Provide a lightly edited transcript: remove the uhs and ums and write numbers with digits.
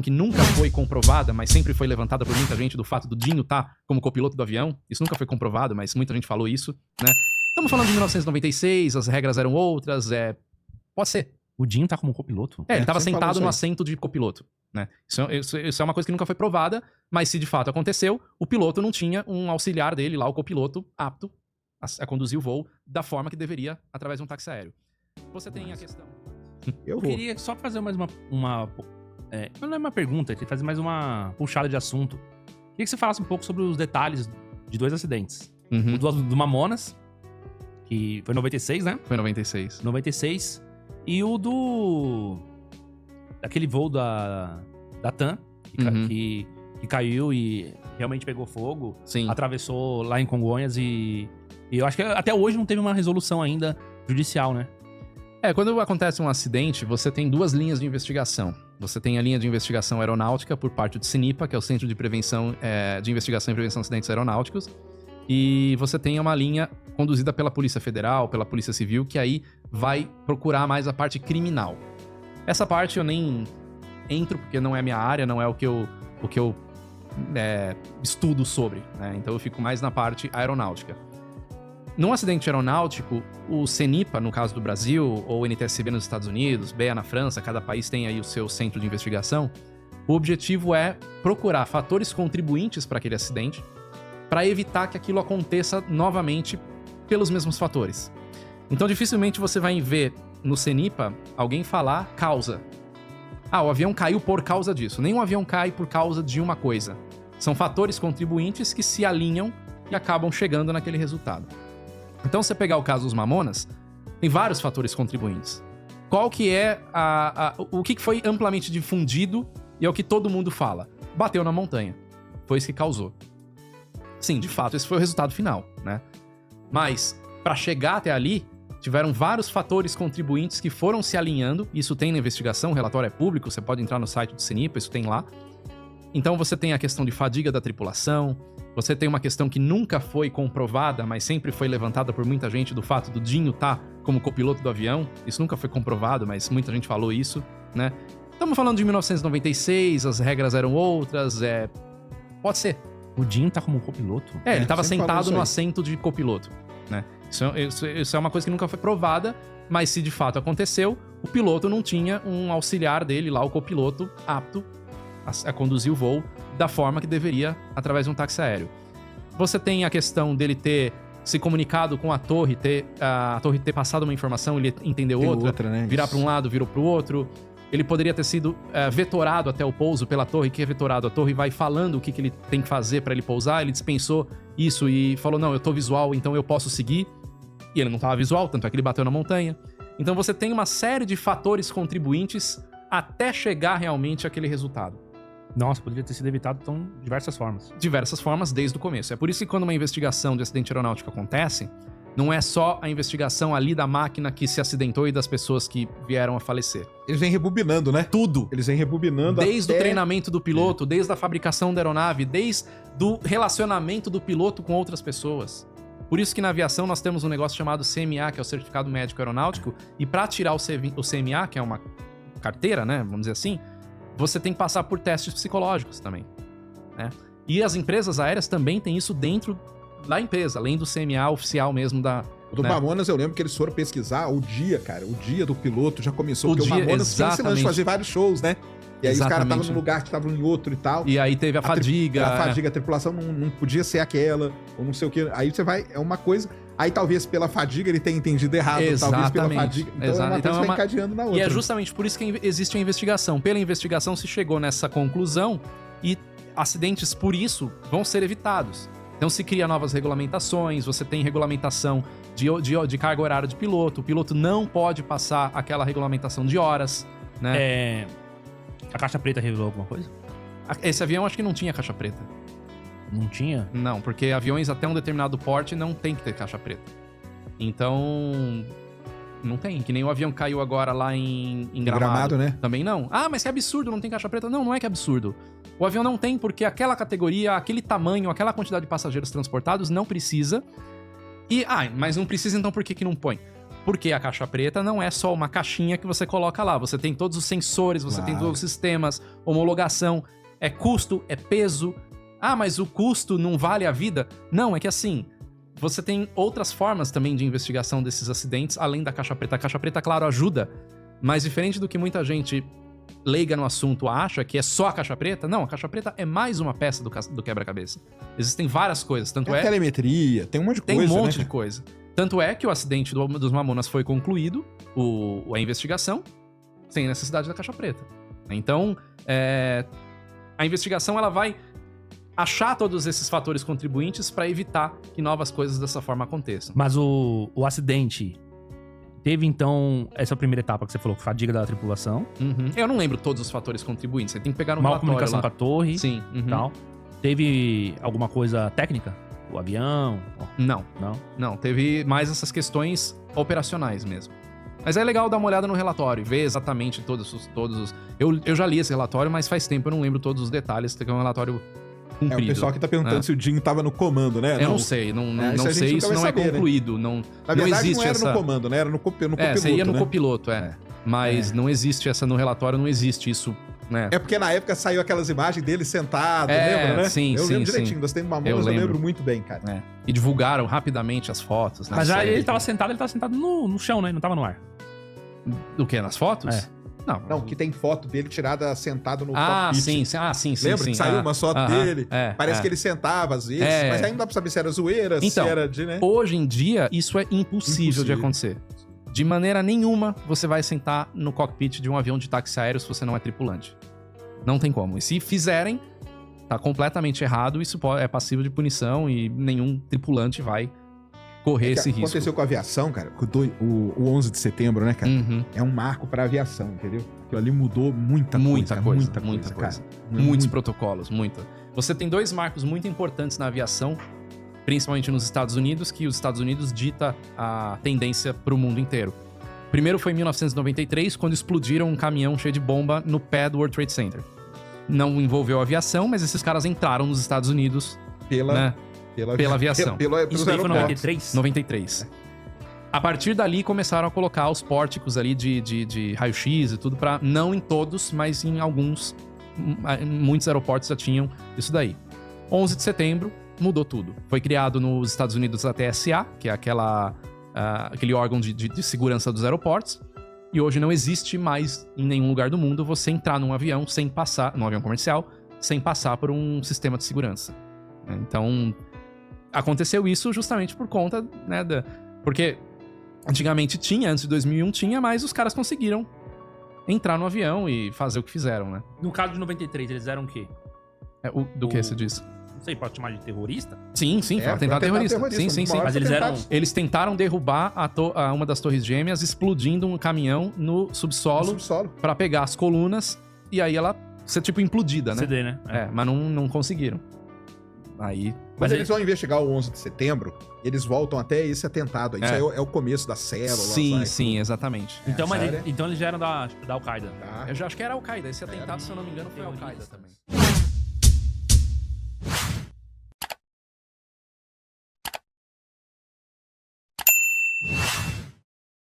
que nunca foi comprovada, mas sempre foi levantada por muita gente, do fato do Dinho estar como copiloto do avião. Isso nunca foi comprovado, mas muita gente falou isso, né? Estamos falando de 1996, as regras eram outras, pode ser. O Dinho tá como copiloto? Ele estava sempre falou sentado isso no aí. assento de copiloto, né? Isso é uma coisa que nunca foi provada, mas se de fato aconteceu, o piloto não tinha um auxiliar dele lá, o copiloto, apto a conduzir o voo da forma que deveria, através de um táxi aéreo. Você tem a questão... Eu queria só fazer mais uma não é uma pergunta, eu queria fazer mais uma puxada de assunto. Queria que você falasse um pouco sobre os detalhes de dois acidentes. Uhum. O do Mamonas, que foi em 96, né? Foi em 96. 96. E o do... aquele voo da TAM, que caiu e realmente pegou fogo. Sim. Atravessou lá em Congonhas e eu acho que até hoje não teve uma resolução ainda judicial, né? Quando acontece um acidente, você tem duas linhas de investigação. Você tem a linha de investigação aeronáutica por parte do CINIPA, que é o Centro de Prevenção de Investigação e Prevenção de Acidentes Aeronáuticos. E você tem uma linha conduzida pela Polícia Federal, pela Polícia Civil, que aí vai procurar mais a parte criminal. Essa parte eu nem entro, porque não é a minha área, não é o que eu estudo sobre, né? Então eu fico mais na parte aeronáutica. Num acidente aeronáutico, o CENIPA, no caso do Brasil, ou o NTSB nos Estados Unidos, BEA na França, cada país tem aí o seu centro de investigação, o objetivo é procurar fatores contribuintes para aquele acidente, para evitar que aquilo aconteça novamente pelos mesmos fatores. Então, dificilmente você vai ver no CENIPA alguém falar causa. O avião caiu por causa disso. Nenhum avião cai por causa de uma coisa. São fatores contribuintes que se alinham e acabam chegando naquele resultado. Então, se você pegar o caso dos Mamonas, tem vários fatores contribuintes. Qual que é o que foi amplamente difundido e é o que todo mundo fala? Bateu na montanha. Foi isso que causou. Sim, de fato, esse foi o resultado final, né? Mas, para chegar até ali, tiveram vários fatores contribuintes que foram se alinhando. Isso tem na investigação, o relatório é público, você pode entrar no site do CENIPA, isso tem lá. Então você tem a questão de fadiga da tripulação, você tem uma questão que nunca foi comprovada, mas sempre foi levantada por muita gente, do fato do Dinho estar como copiloto do avião. Isso nunca foi comprovado, mas muita gente falou isso, né? Estamos falando de 1996, as regras eram outras, pode ser. O Dinho tá como copiloto? Ele estava sempre falou sentado isso no aí. assento de copiloto, né? Isso é uma coisa que nunca foi provada, mas se de fato aconteceu, o piloto não tinha um auxiliar dele lá, o copiloto, apto a conduzir o voo da forma que deveria, através de um táxi aéreo. Você tem a questão dele ter se comunicado com a torre ter passado uma informação, ele entendeu outra, né? virar para um lado, virou para o outro. Ele poderia ter sido vetorado até o pouso pela torre, que é vetorado. A torre vai falando o que ele tem que fazer para ele pousar. Ele dispensou isso e falou, não, eu tô visual, então eu posso seguir. E ele não tava visual, tanto é que ele bateu na montanha. Então você tem uma série de fatores contribuintes até chegar realmente àquele resultado. Nossa, poderia ter sido evitado de diversas formas. Diversas formas desde o começo. É por isso que quando uma investigação de acidente aeronáutico acontece, não é só a investigação ali da máquina que se acidentou e das pessoas que vieram a falecer. Eles vêm rebobinando, né? Tudo. Eles vêm rebobinando Desde até... o treinamento do piloto, desde a fabricação da aeronave, desde do relacionamento do piloto com outras pessoas. Por isso que na aviação nós temos um negócio chamado CMA, que é o Certificado Médico Aeronáutico, e para tirar o CMA, que é uma carteira, né, vamos dizer assim, você tem que passar por testes psicológicos também, né? E as empresas aéreas também têm isso dentro da empresa, além do CMA oficial mesmo da... O do né? Mamonas, eu lembro que eles foram pesquisar o dia, cara. O dia do piloto já começou. O Porque dia, o Mamonas tinha esse lance de exatamente. fazer vários shows, né? E aí os caras estavam Exatamente. num lugar que estavam em outro e tal. E aí teve a fadiga. A tripulação não podia ser aquela, ou não sei o que. Aí você vai, é uma coisa... Aí talvez pela fadiga ele tenha entendido errado, talvez pela fadiga. Então Exato. uma coisa Então vai encadeando na outra. E é justamente por isso que existe a investigação. Pela investigação se chegou nessa conclusão e acidentes por isso vão ser evitados. Então se cria novas regulamentações, você tem regulamentação de carga horária de piloto, o piloto não pode passar aquela regulamentação de horas, né? A caixa preta revelou alguma coisa? Esse avião acho que não tinha caixa preta. Não tinha? Não, porque aviões até um determinado porte não tem que ter caixa preta. Então, não tem. Que nem o avião caiu agora lá em Gramado. Gramado, né? Também não. Ah, mas que absurdo, não tem caixa preta. Não, não é que absurdo. O avião não tem porque aquela categoria, aquele tamanho, aquela quantidade de passageiros transportados não precisa. Mas não precisa, então por que não põe? Porque a caixa preta não é só uma caixinha que você coloca lá. Você tem todos os sensores, você tem todos os sistemas, homologação, é custo, é peso. Ah, mas o custo não vale a vida? Não, é que assim, você tem outras formas também de investigação desses acidentes, além da caixa preta. A caixa preta, claro, ajuda, mas diferente do que muita gente leiga no assunto acha, que é só a caixa preta, não, a caixa preta é mais uma peça do quebra-cabeça. Existem várias coisas, tanto Tem a telemetria, tem um monte de coisa, Tem um monte né? de coisa. Tanto é que o acidente dos Mamonas foi concluído, a investigação, sem necessidade da caixa preta. Então, a investigação ela vai achar todos esses fatores contribuintes para evitar que novas coisas dessa forma aconteçam. Mas o acidente teve, então, essa primeira etapa que você falou, fadiga da tripulação. Uhum. Eu não lembro todos os fatores contribuintes, você tem que pegar no Mal relatório comunicação lá. com a torre. Sim. Uhum. Tal. Teve alguma coisa técnica? O avião? Não. Não? Teve mais essas questões operacionais mesmo. Mas é legal dar uma olhada no relatório, ver exatamente todos os... Eu já li esse relatório, mas faz tempo, eu não lembro todos os detalhes, tem que é um relatório comprido. É o pessoal que tá perguntando se o Dinho tava no comando, né? Eu não sei, não isso a gente sei, nunca isso vai não saber, é concluído. Não, Na verdade, não existe não era essa... no comando, né? Era no copiloto, você ia no né? copiloto, Mas não existe essa no relatório, não existe isso, né? É porque na época saiu aquelas imagens dele sentado, lembra, né? Sim, eu lembro sim. direitinho, das Mamonas, eu lembro muito bem, cara. E divulgaram rapidamente as fotos, né? Mas já ele tava sentado no chão, né? Ele não tava no ar. Do que? Nas fotos? Não, que tem foto dele tirada sentado no cockpit. Sim. Lembra que saiu uma foto dele? Parece que ele sentava às vezes, mas aí não dá pra saber se era zoeira, então, se era de, né? Hoje em dia, isso é impossível de acontecer. De maneira nenhuma, você vai sentar no cockpit de um avião de táxi aéreo se você não é tripulante. Não tem como. E se fizerem, tá completamente errado, isso é passível de punição e nenhum tripulante vai correr esse risco. Aconteceu com a aviação, cara, o 11 de setembro, né, cara? Uhum. É um marco pra aviação, entendeu? Aquilo ali mudou muita coisa. Cara. Muitos protocolos, muita. Você tem dois marcos muito importantes na aviação, principalmente nos Estados Unidos, que os Estados Unidos dita a tendência pro mundo inteiro. Primeiro foi em 1993, quando explodiram um caminhão cheio de bomba no pé do World Trade Center. Não envolveu a aviação, mas esses caras entraram nos Estados Unidos pela aviação. Isso daí foi 93? 93. A partir dali, começaram a colocar os pórticos ali de raio-x e tudo pra... Não em todos, mas em alguns... Muitos aeroportos já tinham isso daí. 11 de setembro, mudou tudo. Foi criado nos Estados Unidos a TSA, que é aquele órgão de segurança dos aeroportos. E hoje não existe mais em nenhum lugar do mundo você entrar num avião sem passar... Num avião comercial, sem passar por um sistema de segurança. Então... Aconteceu isso justamente por conta, né, porque antigamente tinha, antes de 2001 tinha, mas os caras conseguiram entrar no avião e fazer o que fizeram, né? No caso de 93, eles eram o quê? Do que você disse? Não sei, pode chamar de terrorista? Sim, tentar terrorista. Sim. Mas eles tentaram derrubar uma das torres gêmeas, explodindo um caminhão no subsolo. Pra pegar as colunas e aí ela ser tipo implodida, né? CD, né? Mas não conseguiram. Aí... Mas eles vão investigar o 11 de setembro, eles voltam até esse atentado. Isso aí é o começo da célula. Sim, exatamente. Então, então eles já eram da Al-Qaeda. Eu já acho que era Al-Qaeda. Esse atentado, se eu não me engano, foi Al-Qaeda também.